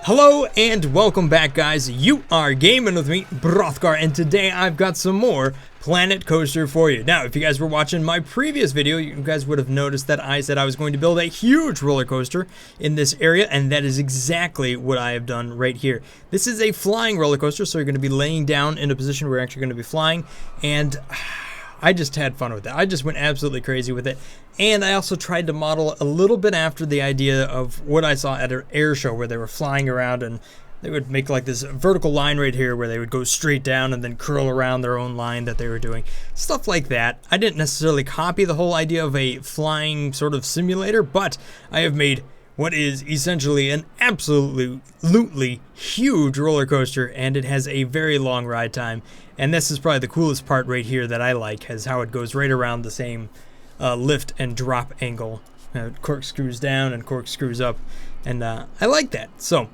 Hello and welcome back, guys. You are gaming with me, Brothgar, and today I've got some more Planet Coaster for you. Now, if you guys were watching my previous video, you guys would have noticed that I said I was going to build a huge roller coaster in this area, and that is exactly what I have done right here. This is a flying roller coaster, so you're going to be laying down in a position where you're actually going to be flying, and I just had fun with it. I just went absolutely crazy with it. And I also tried to model a little bit after the idea of what I saw at an air show where they were flying around and they would make like this vertical line right here where they would go straight down and then curl around their own line that they were doing. Stuff like that. I didn't necessarily copy the whole idea of a flying sort of simulator, but I have made what is essentially an absolutely huge roller coaster, and it has a very long ride time. And this is probably the coolest part right here that I like, is how it goes right around the same lift and drop angle. Corkscrews down and corkscrews up, and I like that. So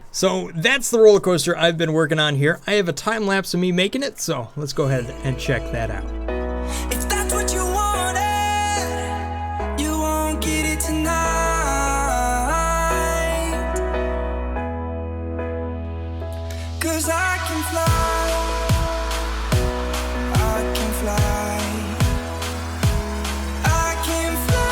that's the roller coaster I've been working on here. I have a time lapse of me making it, so let's go ahead and check that out. If that's what you wanted, you won't get it tonight. 'Cause I can fly, I can fly, I can fly,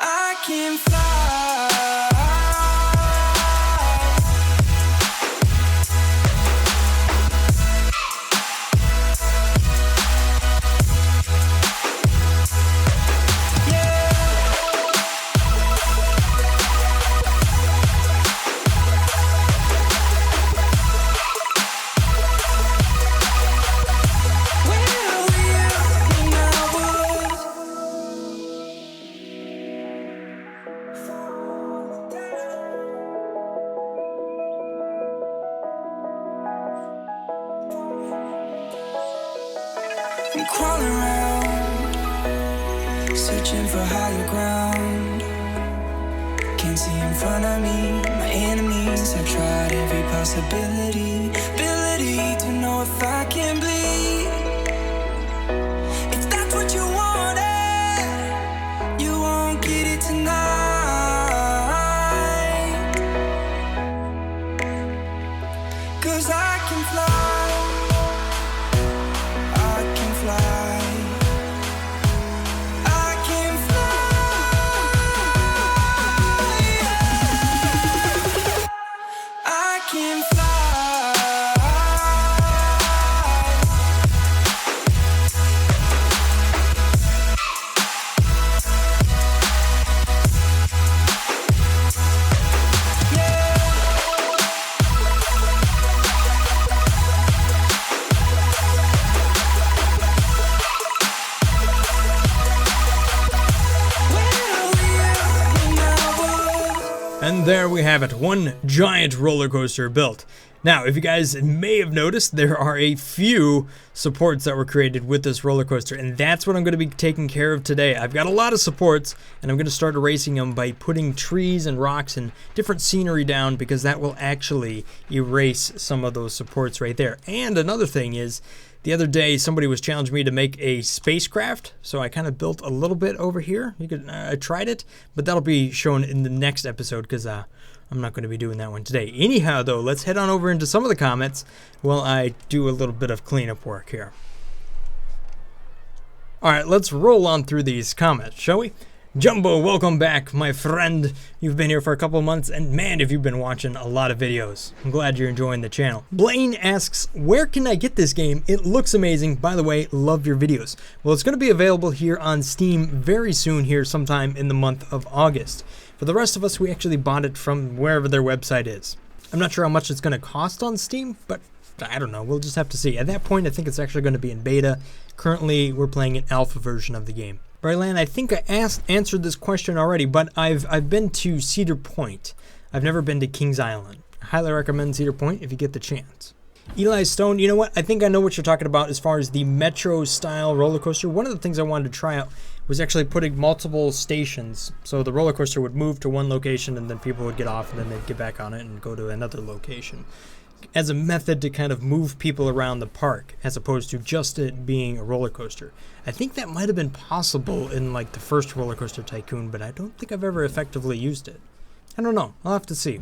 I can fly. I'm crawling around, searching for higher ground. Can't see in front of me, my enemies. I've tried every possibility, ability to know if I can bleed. If that's what you wanted, you won't get it tonight. 'Cause I can fly, And there we have it, one giant roller coaster built. Now, if you guys may have noticed, there are a few supports that were created with this roller coaster, and that's what I'm going to be taking care of today. I've got a lot of supports, and I'm going to start erasing them by putting trees and rocks and different scenery down, because that will actually erase some of those supports right there. And another thing is, the other day somebody was challenging me to make a spacecraft, so I kind of built a little bit over here. I tried it, but that'll be shown in the next episode, because I'm not going to be doing that one today. Anyhow, though, let's head on over into some of the comments while I do a little bit of cleanup work here. Alright, let's roll on through these comments, shall we? Jumbo, welcome back, my friend. You've been here for a couple of months, and man, have you been watching a lot of videos. I'm glad you're enjoying the channel. Blaine asks, where can I get this game? It looks amazing. By the way, love your videos. Well, it's going to be available here on Steam very soon here, sometime in the month of August. For the rest of us, we actually bought it from wherever their website is. I'm not sure how much it's going to cost on Steam, but I don't know. We'll just have to see. At that point, I think it's actually going to be in beta. Currently, we're playing an alpha version of the game. Brylan, I think I answered this question already, but I've been to Cedar Point. I've never been to Kings Island. I highly recommend Cedar Point if you get the chance. Eli Stone, you know what? I think I know what you're talking about as far as the Metro style roller coaster. One of the things I wanted to try out was actually putting multiple stations. So the roller coaster would move to one location and then people would get off and then they'd get back on it and go to another location. as a method to kind of move people around the park, as opposed to just it being a roller coaster. I think that might have been possible in like the first Roller Coaster Tycoon, but I don't think I've ever effectively used it. I don't know. I'll have to see.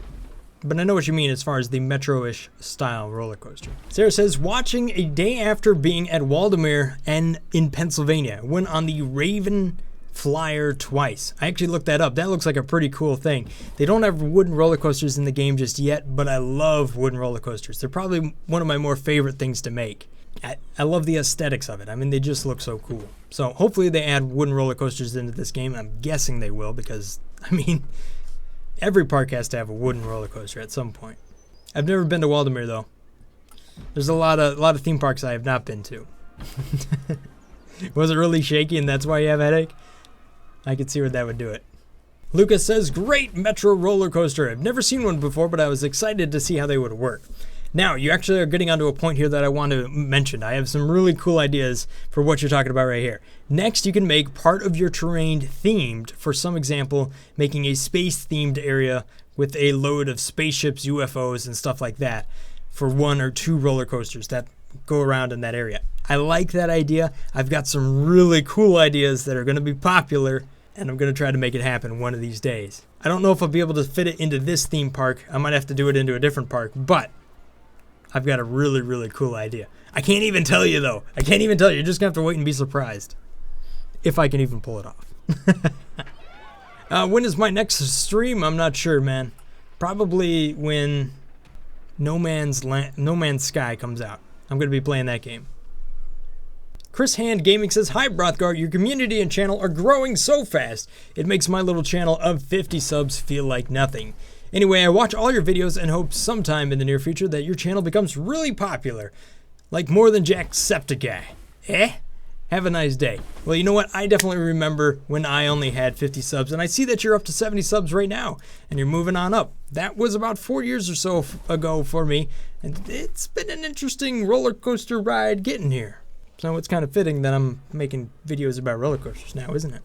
But I know what you mean as far as the Metro-ish style roller coaster. Sarah says, watching a day after being at Waldameer and in Pennsylvania, went on the Raven Flyer twice. I actually looked that up. That looks like a pretty cool thing. They don't have wooden roller coasters in the game just yet, but I love wooden roller coasters. They're probably one of my more favorite things to make. I love the aesthetics of it. I mean, they just look so cool. So hopefully they add wooden roller coasters into this game. I'm guessing they will because, I mean, every park has to have a wooden roller coaster at some point. I've never been to Waldameer though. There's a lot of theme parks I have not been to. Was it really shaky and that's why you have a headache? I could see where that would do it. Lucas says, great Metro roller coaster. I've never seen one before, but I was excited to see how they would work. Now, you actually are getting onto a point here that I want to mention. I have some really cool ideas for what you're talking about right here. Next, you can make part of your terrain themed. For some example, making a space-themed area with a load of spaceships, UFOs, and stuff like that for 1 or 2 roller coasters that go around in that area. I like that idea. I've got some really cool ideas that are going to be popular, and I'm going to try to make it happen one of these days. I don't know if I'll be able to fit it into this theme park. I might have to do it into a different park, but I've got a really, really cool idea. I can't even tell you, though. I can't even tell you. You're just going to have to wait and be surprised. If I can even pull it off. When is my next stream? I'm not sure, man. Probably when No Man's Sky comes out. I'm going to be playing that game. Chris Hand Gaming says, hi, Brothgar. Your community and channel are growing so fast. It makes my little channel of 50 subs feel like nothing. Anyway, I watch all your videos and hope sometime in the near future that your channel becomes really popular. Like more than Jacksepticeye. Have a nice day. Well, you know what? I definitely remember when I only had 50 subs, and I see that you're up to 70 subs right now, and you're moving on up. That was about 4 years or so ago for me, and it's been an interesting roller coaster ride getting here. So it's kind of fitting that I'm making videos about roller coasters now, isn't it?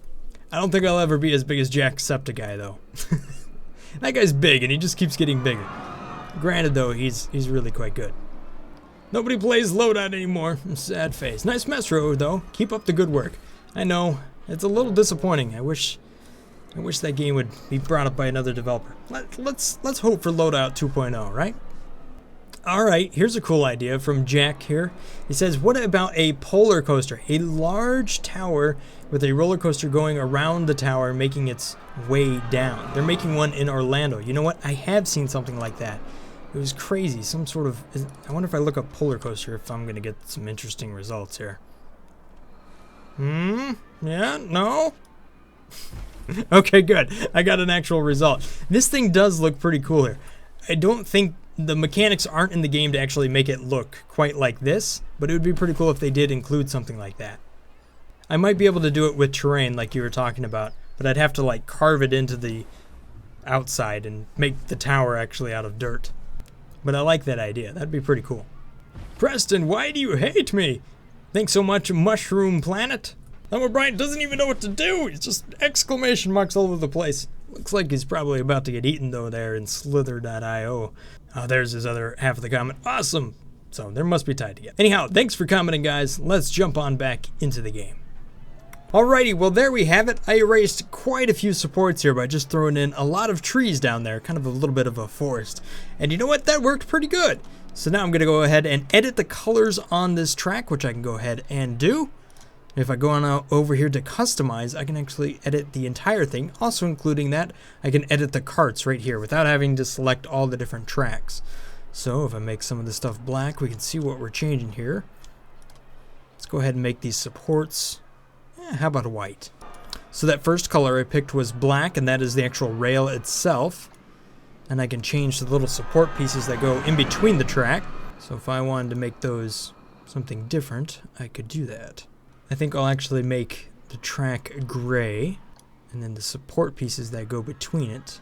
I don't think I'll ever be as big as Jacksepticeye, though. That guy's big, and he just keeps getting bigger. Granted, though, he's really quite good. Nobody plays Loadout anymore. Sad face. Nice Metro, though. Keep up the good work. I know, it's a little disappointing. I wish that game would be brought up by another developer. Let's hope for Loadout 2.0, right? Alright, here's a cool idea from Jack here. He says, what about a polar coaster? A large tower with a roller coaster going around the tower, making its way down. They're making one in Orlando. You know what? I have seen something like that. It was crazy. Some sort of... I wonder if I look up polar coaster if I'm going to get some interesting results here. Yeah? No? Okay, good. I got an actual result. This thing does look pretty cool here. I don't think the mechanics aren't in the game to actually make it look quite like this, but it would be pretty cool if they did include something like that. I might be able to do it with terrain like you were talking about, but I'd have to like carve it into the outside and make the tower actually out of dirt. But I like that idea. That'd be pretty cool. Preston, why do you hate me? Thanks so much, Mushroom Planet. Brian doesn't even know what to do. He's just exclamation marks all over the place. Looks like he's probably about to get eaten though there in slither.io. There's his other half of the comment. Awesome. So there must be tied together. Anyhow, thanks for commenting, guys. Let's jump on back into the game. Alrighty, well there we have it. I erased quite a few supports here by just throwing in a lot of trees down there, kind of a little bit of a forest. And you know what? That worked pretty good. So now I'm going to go ahead and edit the colors on this track, which I can go ahead and do. If I go on over here to customize, I can actually edit the entire thing, also including that I can edit the carts right here without having to select all the different tracks. So if I make some of this stuff black, we can see what we're changing here. Let's go ahead and make these supports. How about white? So that first color I picked was black, and that is the actual rail itself. And I can change the little support pieces that go in between the track. So if I wanted to make those something different, I could do that. I think I'll actually make the track gray, and then the support pieces that go between it,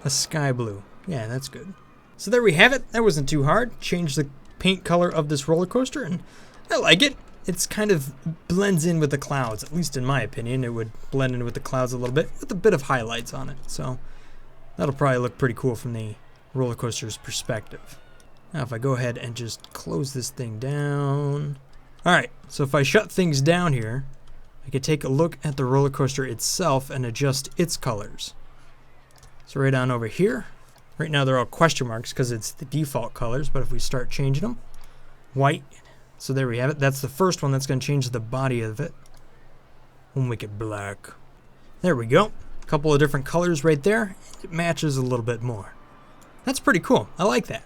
a sky blue. Yeah, that's good. So there we have it. That wasn't too hard. Change the paint color of this roller coaster, and I like it. It's kind of blends in with the clouds, at least in my opinion. It would blend in with the clouds a little bit, with a bit of highlights on it. So that'll probably look pretty cool from the roller coaster's perspective. Now if I go ahead and just close this thing down. Alright, so if I shut things down here, I can take a look at the roller coaster itself and adjust its colors. So right on over here, right now they're all question marks because it's the default colors, but if we start changing them, white, so there we have it. That's the first one that's going to change the body of it. We'll make it black. There we go. A couple of different colors right there. It matches a little bit more. That's pretty cool. I like that.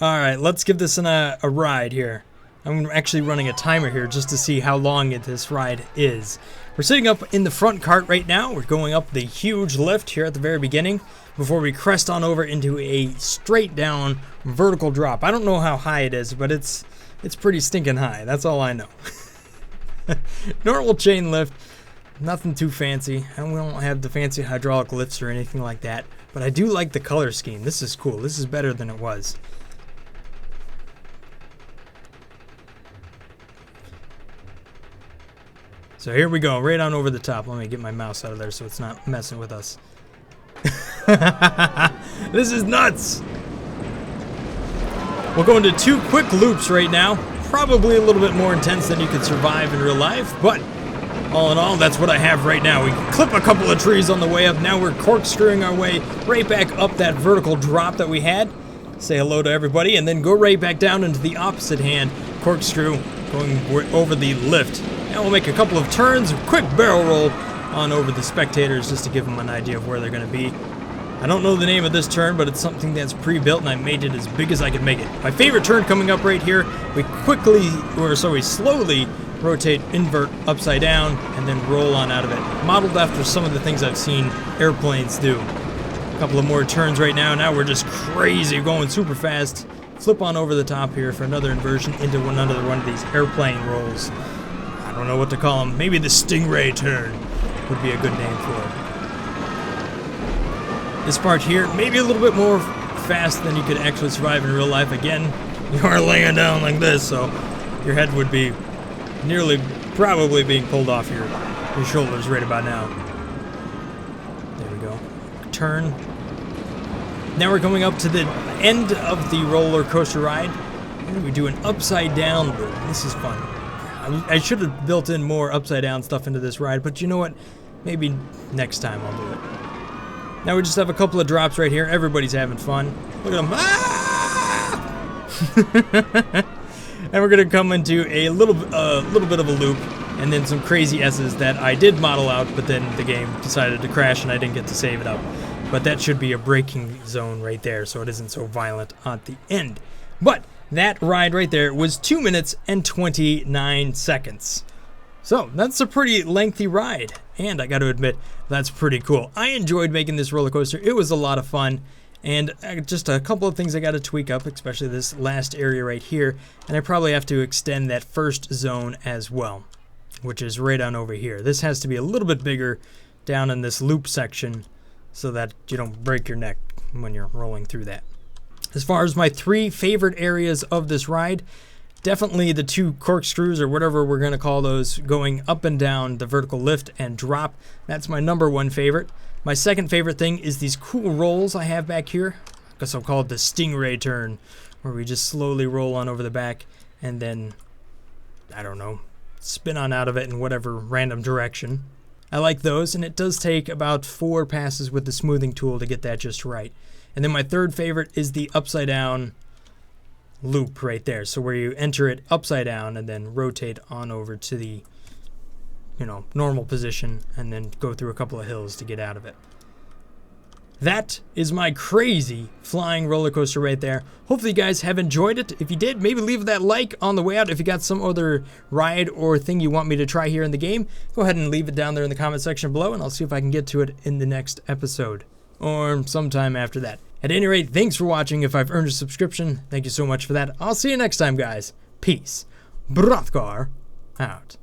Alright, let's give this a ride here. I'm actually running a timer here just to see how long this ride is. We're sitting up in the front cart right now. We're going up the huge lift here at the very beginning before we crest on over into a straight down vertical drop. I don't know how high it is, but it's pretty stinking high. That's all I know. Normal chain lift, nothing too fancy. And we don't have the fancy hydraulic lifts or anything like that. But I do like the color scheme. This is cool. This is better than it was. So here we go, right on over the top. Let me get my mouse out of there so it's not messing with us. This is nuts! We'll go into 2 quick loops right now. Probably a little bit more intense than you could survive in real life, but all in all, that's what I have right now. We clip a couple of trees on the way up. Now we're corkscrewing our way right back up that vertical drop that we had. Say hello to everybody, and then go right back down into the opposite hand corkscrew, going over the lift. Now we'll make a couple of turns, quick barrel roll on over the spectators just to give them an idea of where they're going to be. I don't know the name of this turn, but it's something that's pre-built and I made it as big as I could make it. My favorite turn coming up right here, we slowly rotate, invert, upside down, and then roll on out of it. Modeled after some of the things I've seen airplanes do. A couple of more turns right now. Now we're just crazy, going super fast. Flip on over the top here for another inversion into another one of these airplane rolls. I don't know what to call them. Maybe the Stingray turn would be a good name for it. This part here, maybe a little bit more fast than you could actually survive in real life. Again, you are laying down like this, so your head would be probably being pulled off your shoulders right about now. There we go. Turn. Now we're going up to the end of the roller coaster ride. And we do an upside down loop. This is fun. I should have built in more upside down stuff into this ride, but you know what? Maybe next time I'll do it. Now we just have a couple of drops right here. Everybody's having fun. Look at them. Ah! And we're gonna come into a little bit of a loop, and then some crazy S's that I did model out, but then the game decided to crash and I didn't get to save it up. But that should be a braking zone right there, so it isn't so violent at the end. But that ride right there was 2 minutes and 29 seconds. So that's a pretty lengthy ride, and I got to admit, that's pretty cool. I enjoyed making this roller coaster. It was a lot of fun, and just a couple of things I got to tweak up, especially this last area right here, and I probably have to extend that first zone as well, which is right on over here. This has to be a little bit bigger down in this loop section so that you don't break your neck when you're rolling through that. As far as my 3 favorite areas of this ride, definitely the 2 corkscrews, or whatever we're going to call those, going up and down the vertical lift and drop. That's my #1 favorite. My second favorite thing is these cool rolls I have back here. I guess I'll call it the Stingray turn, where we just slowly roll on over the back and then, I don't know, spin on out of it in whatever random direction. I like those, and it does take about 4 passes with the smoothing tool to get that just right. And then my third favorite is the upside down loop right there. So where you enter it upside down and then rotate on over to the, normal position and then go through a couple of hills to get out of it. That is my crazy flying roller coaster right there. Hopefully you guys have enjoyed it. If you did, maybe leave that like on the way out. If you got some other ride or thing you want me to try here in the game, go ahead and leave it down there in the comment section below, and I'll see if I can get to it in the next episode or sometime after that. At any rate, thanks for watching. If I've earned a subscription, thank you so much for that. I'll see you next time, guys. Peace. Brothgar out.